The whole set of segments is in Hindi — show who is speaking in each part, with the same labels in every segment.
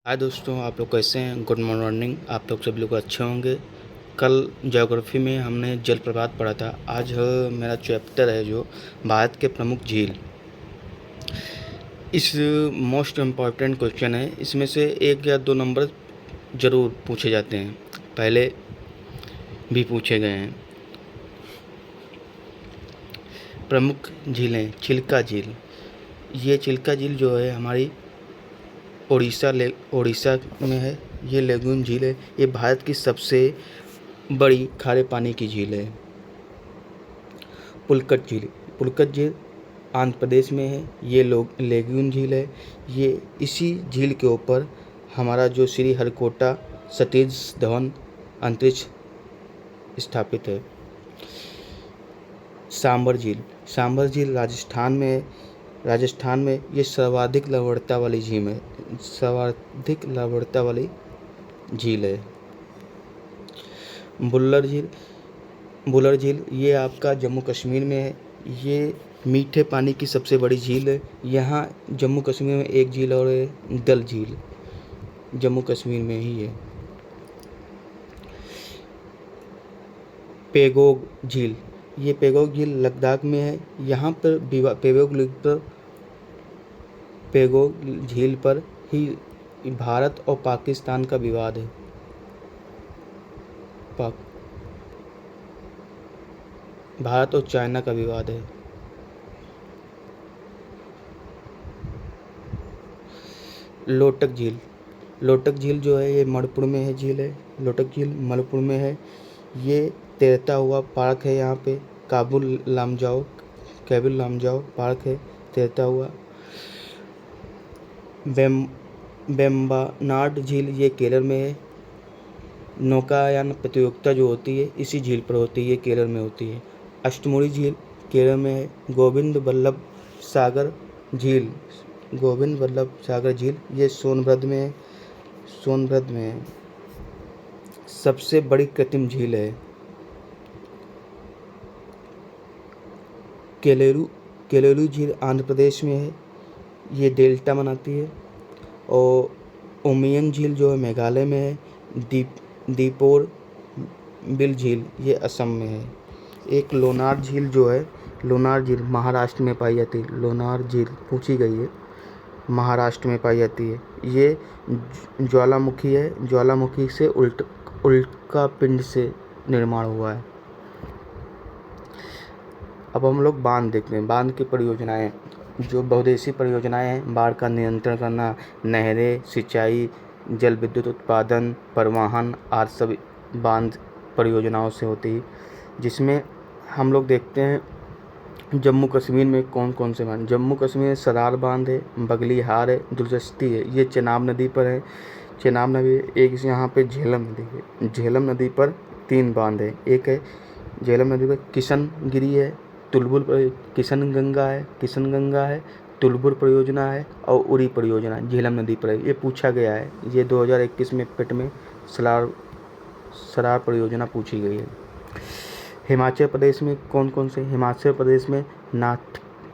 Speaker 1: हाय दोस्तों, आप लोग कैसे हैं? Good morning. आप लोग सभी लोग अच्छे होंगे। कल ज्योग्राफी में हमने जलप्रपात पढ़ा था। आज मेरा चैप्टर है जो भारत के प्रमुख झील। इस मोस्ट इम्पॉर्टेंट क्वेश्चन है। इसमें से 1 या 2 नंबर ज़रूर पूछे जाते हैं, पहले भी पूछे गए हैं। प्रमुख झीलें। चिल्का झील। ये चिल्का झील जो है हमारी उड़ीसा में है। ये लेगून झील है। ये भारत की सबसे बड़ी खारे पानी की झील है। पुलकट झील। पुलकट झील आंध्र प्रदेश में है। ये लेगून झील है। ये इसी झील के ऊपर हमारा जो श्री हरिकोटा सतीश धवन अंतरिक्ष स्थापित है। सांबर झील। सांबर झील राजस्थान में है। राजस्थान में ये सर्वाधिक लवणता वाली झील है। बुल्लर झील। बुल्लर झील ये आपका जम्मू कश्मीर में है। ये मीठे पानी की सबसे बड़ी झील है। यहाँ जम्मू कश्मीर में एक झील और है, डल झील, जम्मू कश्मीर में ही है। पेगोंग झील। ये पेगोंग झील लद्दाख में है। यहाँ पर पेगोंग झील पर ही भारत और पाकिस्तान का विवाद है। भारत और चाइना का विवाद है। लोटक झील। लोटक झील जो है ये मणिपुर में है झील है। लोटक झील मणिपुर में है। ये तैरता हुआ पार्क है। यहाँ पे केबिल लामजाओ पार्क है तैरता हुआ। वेम्बनाड झील ये केरल में है। नौकायान प्रतियोगिता जो होती है इसी झील पर होती है। ये केरल में होती है। अष्टमुड़ी झील केरल में है। गोविंद वल्लभ सागर झील ये सोनभद्र में है। सबसे बड़ी कृत्रिम झील है केलेरू झील आंध्र प्रदेश में है। ये डेल्टा बनाती है। और उमियम झील जो है मेघालय में है। दीपोर बिल झील ये असम में है। एक लोनार झील जो है, लोनार झील महाराष्ट्र में पाई जाती है। लोनार झील पूछी गई है, महाराष्ट्र में पाई जाती है। ये ज्वालामुखी है। ज्वालामुखी से उल्का पिंड से निर्माण हुआ है। अब हम लोग बांध देखते हैं। बांध की परियोजनाएं जो बहुउद्देशीय परियोजनाएं हैं, बाढ़ का नियंत्रण करना, नहरें, सिंचाई, जल विद्युत उत्पादन, परिवहन आदि सभी बांध परियोजनाओं से होती है। जिसमें हम लोग देखते हैं जम्मू कश्मीर में कौन कौन से बांध। जम्मू कश्मीर में सरार बांध है, बगलीहार है, दुलचस्ती है। ये चेनाब नदी पर है। चेनाब नदी एक यहाँ पे झेलम नदी है। झेलम नदी पर 3 बांध है। एक है झेलम नदी पर किशनगिरी है, किशन गंगा है, तुलबुर परियोजना है और उरी परियोजना झेलम नदी पर है। ये पूछा गया है। ये 2021 में पेट में सरार परियोजना पूछी गई है। हिमाचल प्रदेश में कौन कौन से? हिमाचल प्रदेश में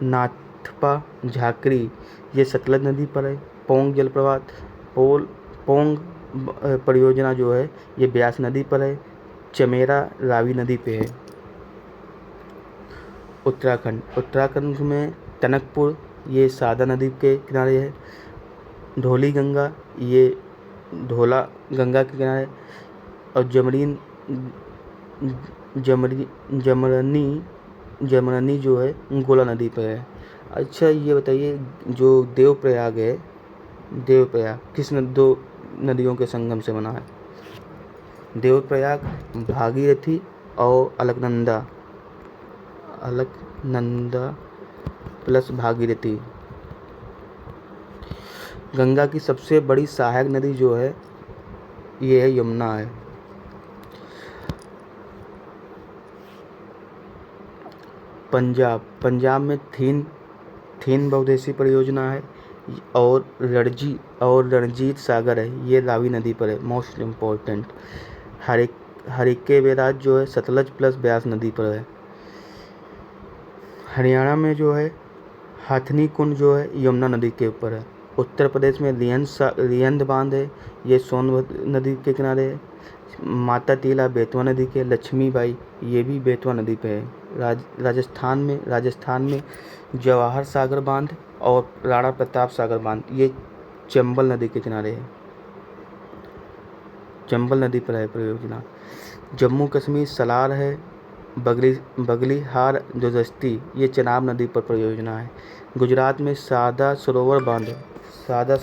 Speaker 1: नाथपा झाकरी ये सतलज नदी पर है। पोंग जलप्रपात पोंग परियोजना जो है ये ब्यास नदी पर है। चमेरा रावी नदी पे है। उत्तराखंड में टनकपुर ये सादा नदी के किनारे है। धौली गंगा ये धौला गंगा के किनारे। और जमरनी जो है गोला नदी पर है। अच्छा ये बताइए, जो देवप्रयाग है, किस 2 नदियों के संगम से बना है? देवप्रयाग भागीरथी और अलकनंदा प्लस भागीरथी। गंगा की सबसे बड़ी सहायक नदी जो है ये है यमुना है। पंजाब में थीन बहुउद्देशीय परियोजना है। और रणजीत सागर है, ये रावी नदी पर है। मोस्ट इम्पोर्टेंट हरिके बैराज जो है सतलज प्लस ब्यास नदी पर है। हरियाणा में जो है हथनी कुंड जो है यमुना नदी के ऊपर है। उत्तर प्रदेश में रिहंद बांध है, ये सोनभद्र नदी के किनारे है। माता टीला बेतवा नदी के, लक्ष्मीबाई ये भी बेतवा नदी पे है। राजस्थान में जवाहर सागर बांध और राणा प्रताप सागर बांध ये चंबल नदी के किनारे है, चंबल नदी पर है परियोजना। जम्मू कश्मीर सलार है, बगलीहार दोदस्ती ये चनाब नदी पर परियोजना है। गुजरात में सादा सरोवर बांध है, सादा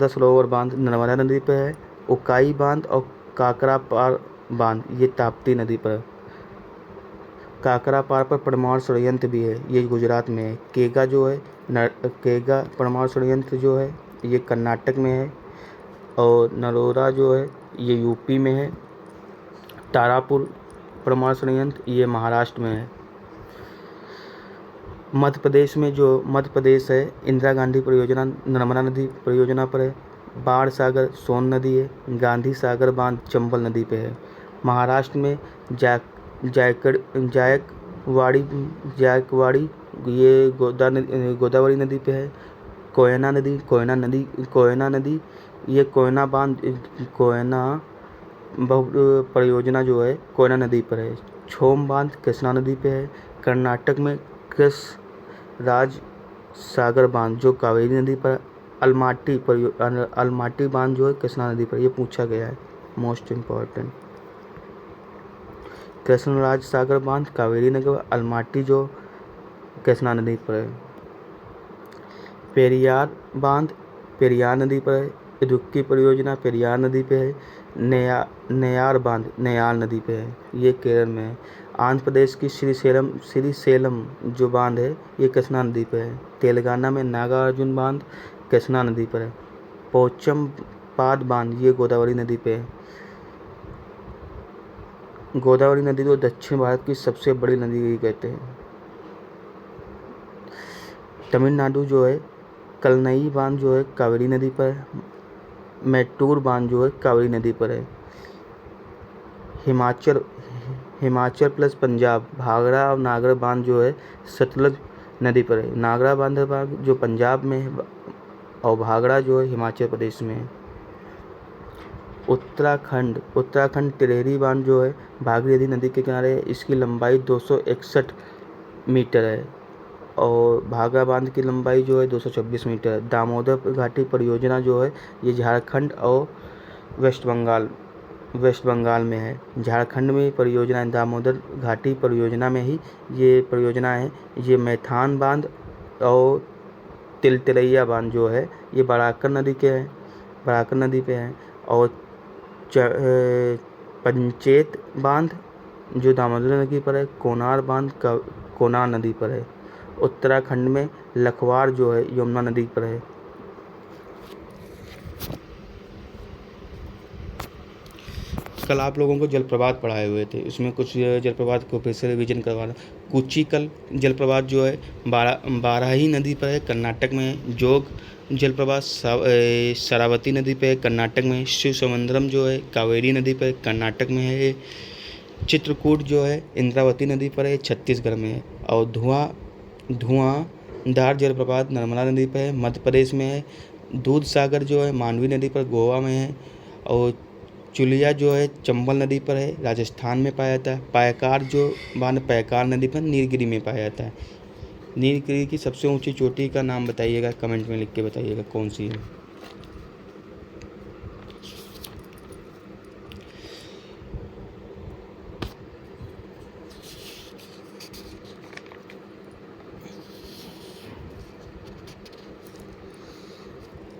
Speaker 1: सरोवर बांध नर्मदा नदी पर है। उकाई बांध और काकरापार बांध ये ताप्ती नदी पर है। काकरापार पर परमाणु षड्यंत्र भी है, ये गुजरात में है। केगा परमाणु षड्यंत्र जो है ये कर्नाटक में है, और नरोरा जो है ये यूपी में है। तारापुर परमाणु संयंत्र ये महाराष्ट्र में है। मध्य प्रदेश है, इंदिरा गांधी परियोजना नर्मदा नदी परियोजना पर है। बाण सागर सोन नदी है। गांधी सागर बांध चंबल नदी पे है। महाराष्ट्र में जायकवाड़ी ये गोदावरी नदी पे है। कोयना नदी ये कोयना परियोजना जो है कोयना नदी पर है। छोम बांध कृष्णा नदी पे है। कर्नाटक में कृष्णराज सागर बांध जो कावेरी नदी पर। अलमाटी बांध जो है कृष्णा नदी पर, ये पूछा गया है, मोस्ट इम्पॉर्टेंट। कृष्णराज सागर बांध कावेरी नदी पर, अलमाटी जो कृष्णा नदी पर है। पेरियार बांध पेरियार नदी पर है। इडुक्की परियोजना पेरियार नदी पे है। नेयार बांध नेयार नदी पे है, ये केरल में है। आंध्र प्रदेश की श्रीशैलम जो बांध है ये कृष्णा नदी पे है। तेलंगाना में नागार्जुन बांध कृष्णा नदी पर है। पोचमपाद बांध ये गोदावरी नदी पे है। गोदावरी नदी को दक्षिण भारत की सबसे बड़ी नदी कहते हैं। तमिलनाडु जो है कलनई बांध जो है कावेरी नदी पर है। मैटूर बांध जो है कावेरी नदी पर है। हिमाचल प्लस पंजाब भाखड़ा और नागरा बांध जो है सतलुज नदी पर है। नागरा बांध जो पंजाब में है और भाखड़ा जो है हिमाचल प्रदेश में है। उत्तराखंड टिहरी बांध जो है भागीरथी नदी के किनारे है। इसकी लंबाई 261 मीटर है और भाखड़ा बांध की लंबाई जो है 226 मीटर है। दामोदर घाटी परियोजना जो है ये झारखंड और वेस्ट बंगाल में है। झारखंड में परियोजना दामोदर घाटी परियोजना में ही ये परियोजना है। ये मैथान बांध और तिलतिलैया बांध जो है ये बराकर नदी पे है। और पंचेत बांध जो दामोदर नदी पर है। कोनार बांध कोनार नदी पर है। उत्तराखंड में लखवार जो है यमुना नदी पर है। कल आप लोगों को जलप्रपात पढ़ाए हुए थे, इसमें कुछ जलप्रपात को फिर से रिविजन करवा रहा। कुचिकल जलप्रपात जो है बाराही नदी पर है, कर्नाटक में है। जोग जलप्रपात शरावती नदी पर है, कर्नाटक में। शिवसमुद्रम जो है कावेरी नदी पर कर्नाटक में है। चित्रकूट जो है इंद्रावती नदी पर है, छत्तीसगढ़ में है। और धुआंधार जलप्रपात नर्मदा नदी पर है, मध्य प्रदेश में है। दूध सागर जो है मांडवी नदी पर गोवा में है। और चुलिया जो है चंबल नदी पर है, राजस्थान में पाया जाता है। पायकार जो बांध पैकार नदी पर नीलगिरी में पाया जाता है। नीलगिरी की सबसे ऊंची चोटी का नाम बताइएगा, कमेंट में लिख के बताइएगा कौन सी है।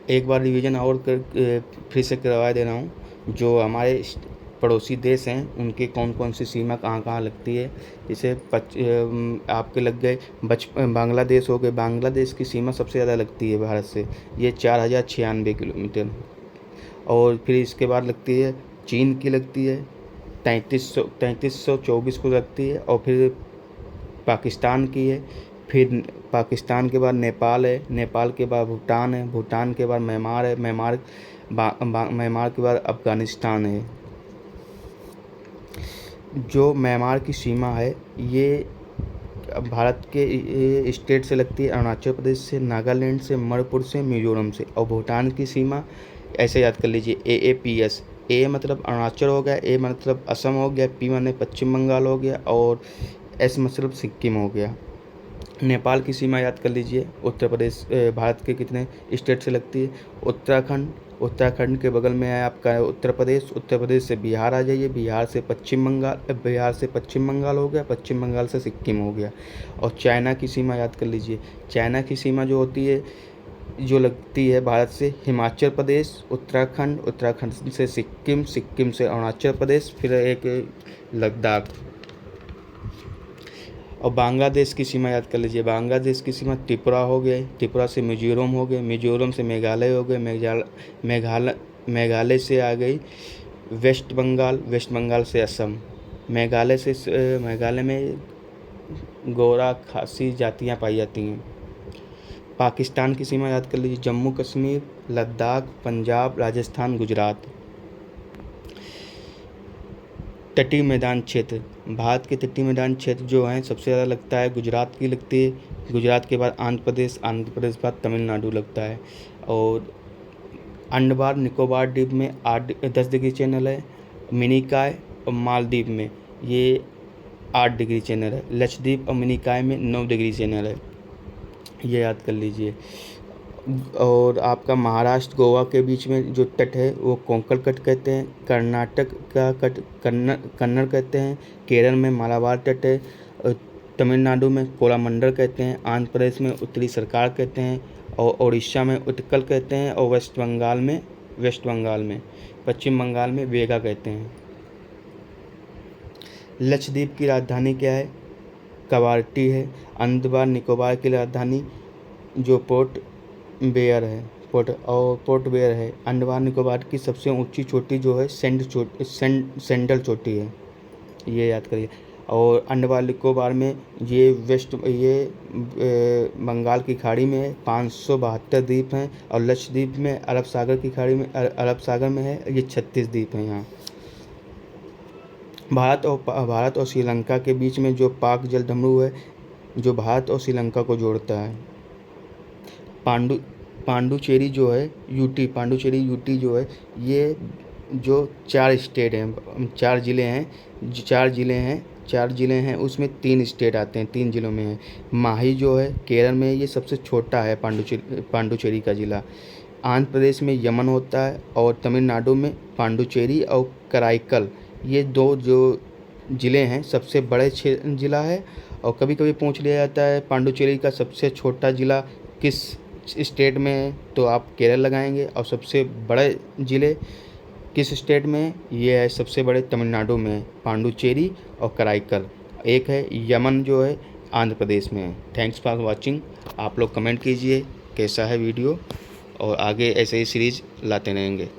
Speaker 1: एक बार रिवीजन और फिर से करवा दे रहा हूँ। जो हमारे पड़ोसी देश हैं उनके कौन कौन सी सीमा कहाँ कहाँ लगती है। जैसे आपके लग गए बांग्लादेश हो गए। बांग्लादेश की सीमा सबसे ज़्यादा लगती है भारत से, ये 4096 किलोमीटर। और फिर इसके बाद लगती है चीन की, लगती है 3324 को लगती है। और फिर पाकिस्तान की है। फिर पाकिस्तान के बाद नेपाल है, नेपाल के बाद भूटान है, भूटान के बाद म्यांमार है, म्यांमार के बाद अफ़गानिस्तान है। जो म्यांमार की सीमा है ये भारत के स्टेट से लगती है अरुणाचल प्रदेश से, नागालैंड से, मणिपुर से, मिजोरम से। और भूटान की सीमा ऐसे याद कर लीजिए, AAPS। ए मतलब अरुणाचल हो गया, ए मतलब असम हो गया, पी माने पश्चिम बंगाल हो गया, और एस मतलब सिक्किम हो गया। नेपाल की सीमा याद कर लीजिए, उत्तर प्रदेश भारत के कितने स्टेट से लगती है? उत्तराखंड। उत्तराखंड के बगल में है आपका उत्तर प्रदेश। उत्तर प्रदेश से बिहार आ जाइए, बिहार से पश्चिम बंगाल हो गया, पश्चिम बंगाल से सिक्किम हो गया। और चाइना की सीमा याद कर लीजिए, चाइना की सीमा जो होती है, जो लगती है भारत से, हिमाचल प्रदेश, उत्तराखंड, उत्तराखंड से सिक्किम, सिक्किम से अरुणाचल प्रदेश, फिर एक लद्दाख। और बांग्लादेश की सीमा याद कर लीजिए, बांग्लादेश की सीमा त्रिपुरा हो गए, त्रिपुरा से मिजोरम हो गए, मिजोरम से मेघालय हो गए, मेघालय से आ गई वेस्ट बंगाल, वेस्ट बंगाल से असम। मेघालय में गोरा खासी जातियाँ पाई जाती हैं। पाकिस्तान की सीमा याद कर लीजिए, जम्मू कश्मीर, लद्दाख, पंजाब, राजस्थान, गुजरात। तटीय मैदान क्षेत्र, भारत के तटीय मैदान क्षेत्र जो हैं सबसे ज़्यादा लगता है गुजरात की लगती है, गुजरात के बाद आंध्र प्रदेश के बाद तमिलनाडु लगता है। और अंडमान निकोबार द्वीप में 10 डिग्री चैनल है, मिनिकॉय और मालदीव में ये 8 डिग्री चैनल है, लक्षद्वीप और मिनिकॉय में 9 डिग्री चैनल है, ये याद कर लीजिए। और आपका महाराष्ट्र गोवा के बीच में जो तट है वो कोंकण तट कहते हैं, कर्नाटक का तट कन्नड़ कहते हैं, केरल में मालाबार तट है, और तमिलनाडु में कोलामंडल कहते हैं, आंध्र प्रदेश में उत्तरी सरकार कहते हैं, और उड़ीसा में उत्कल कहते हैं, और वेस्ट बंगाल में पश्चिम बंगाल में वेगा कहते हैं। लक्षद्वीप की राजधानी क्या है? कवारत्ती है। अंडमान निकोबार की राजधानी जो पोर्ट बेयर है। अंडमान निकोबार की सबसे ऊंची चोटी जो है सेंडल चोटी है, ये याद करिए। और अंडमान निकोबार में ये बंगाल की खाड़ी में है, 572 द्वीप हैं। और लक्षद्वीप में अरब सागर में है, ये 36 द्वीप हैं यहाँ। भारत और श्रीलंका के बीच में जो पाक जलधमरू है, जो भारत और श्रीलंका को जोड़ता है। पांडुचेरी जो है पांडुचेरी यूटी जो है, ये जो 4 स्टेट हैं, 4 ज़िले हैं, उसमें 3 स्टेट आते हैं, 3 ज़िलों में है। माही जो है केरल में, ये सबसे छोटा है पांडुचेरी का ज़िला। आंध्र प्रदेश में यमन होता है, और तमिलनाडु में पांडुचेरी और कराईकल, ये 2 जो ज़िले हैं सबसे बड़े ज़िला है। और कभी कभी पूछ लिया जाता है पांडुचेरी का सबसे छोटा ज़िला किस स्टेट में है, तो आप केरल लगाएंगे। और सबसे बड़े ज़िले किस स्टेट में है, ये है सबसे बड़े तमिलनाडु में है, पांडुचेरी और कराईकल। एक है यमन जो है आंध्र प्रदेश में है। Thanks for watching. आप लोग कमेंट कीजिए कैसा है वीडियो, और आगे ऐसे ही सीरीज़ लाते रहेंगे।